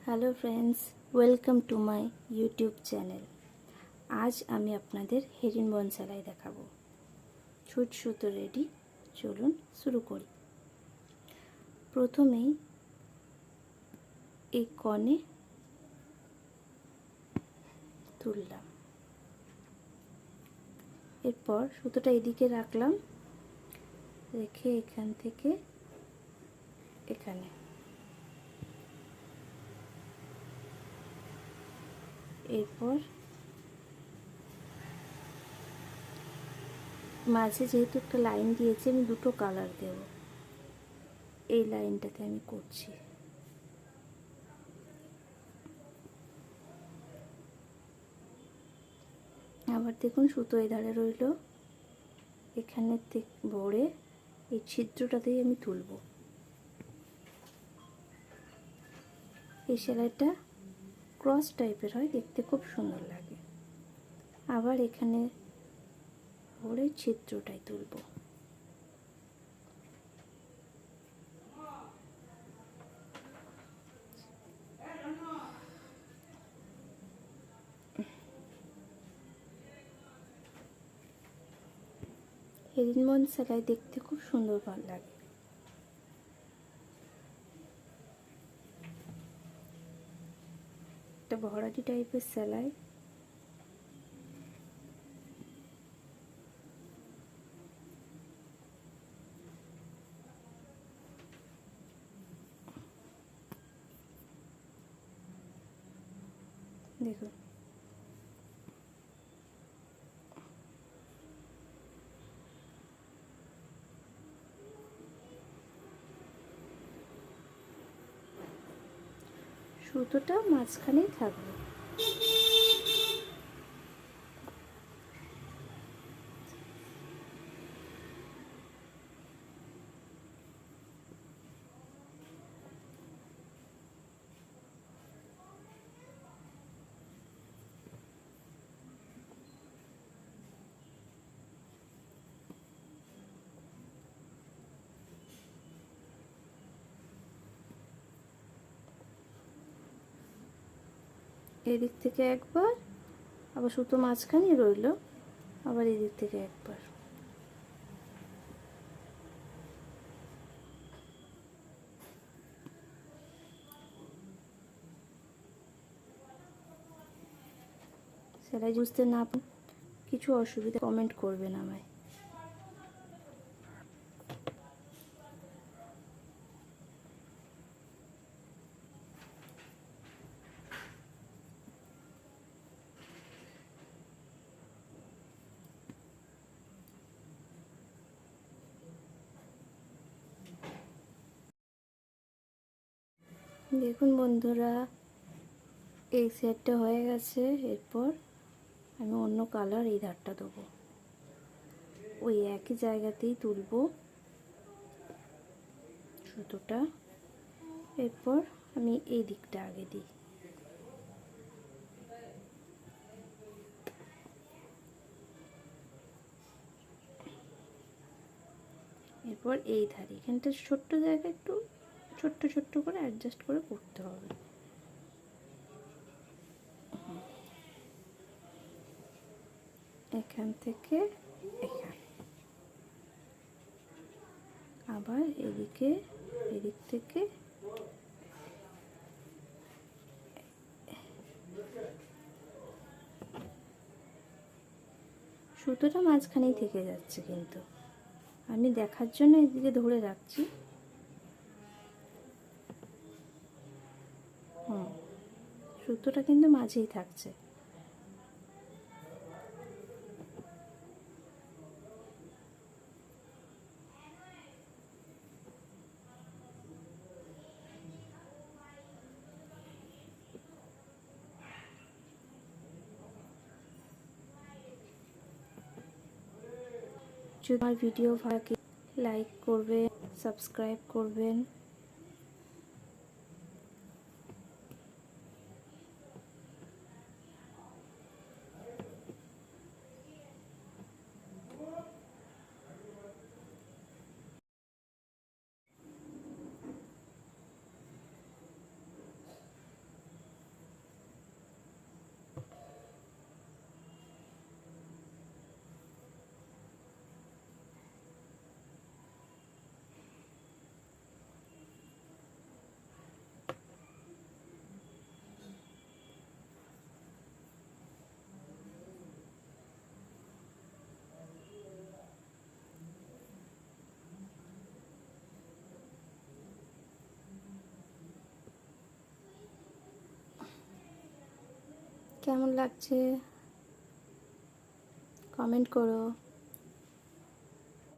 Hello friends, welcome to my YouTube channel. আজ আমি আপনাদের হেরিনবন সেলাই দেখাবো। ছুট সুতো রেডি, চলুন শুরু করি। প্রথমেই এই কনে তুললাম, এরপর সুতোটা এদিকে রাখলাম, রেখে এখান থেকে এখানে এরপর মাঝে যেহেতু একটা লাইন দিয়েছি, আমি দুটো কালার দেব। এই লাইনটাতে আমি করছি। আবার দেখুন সুতো এই ধারে রইল, এখানে ভরে এই ছিদ্রটাতেই আমি তুলব। এই সেলাইটা ক্রস টাইপের হয়, দেখতে খুব সুন্দর লাগে। আবার এখানে ভরে ছিদ্রটাই তুলব। হেরিনবন সেলাই দেখতে খুব সুন্দর ভালো লাগে। একটা ভরাটি টাইপের সেলাই। দেখুন সুতোটা মাঝখানেই থাকবে। এদিক থেকে একবার, আবার সুতো মাঝখানেই রইল, আবার এদিক থেকে একবার। সেলাই বুঝতে না কিছু অসুবিধা কমেন্ট করবেন আমায়। দেখুন বন্ধুরা, এই সেটটা হয়ে গেছে। এরপর আমি অন্য কালার এই ধারটা দেবো, ওই একই জায়গাতেই তুলব সুতোটা। এরপর আমি এই দিকটা আগে দিই, এরপর এই ধারে এখানটা ছোট্ট জায়গা, একটু ছোট্ট ছোট্ট করে অ্যাডজাস্ট করে করতে হবে। এখান থেকে এখান, আবার এদিকে এদিক থেকে সুতোটা মাঝখানেই থেকে যাচ্ছে, কিন্তু আমি দেখার জন্য এদিকে ধরে রাখছি। সুতোটা কিন্তু মাঝেই থাকছে। যদি আমার ভিডিও ভালো লাগে লাইক করবেন, সাবস্ক্রাইব করবেন। কেমন লাগছে কমেন্ট করো।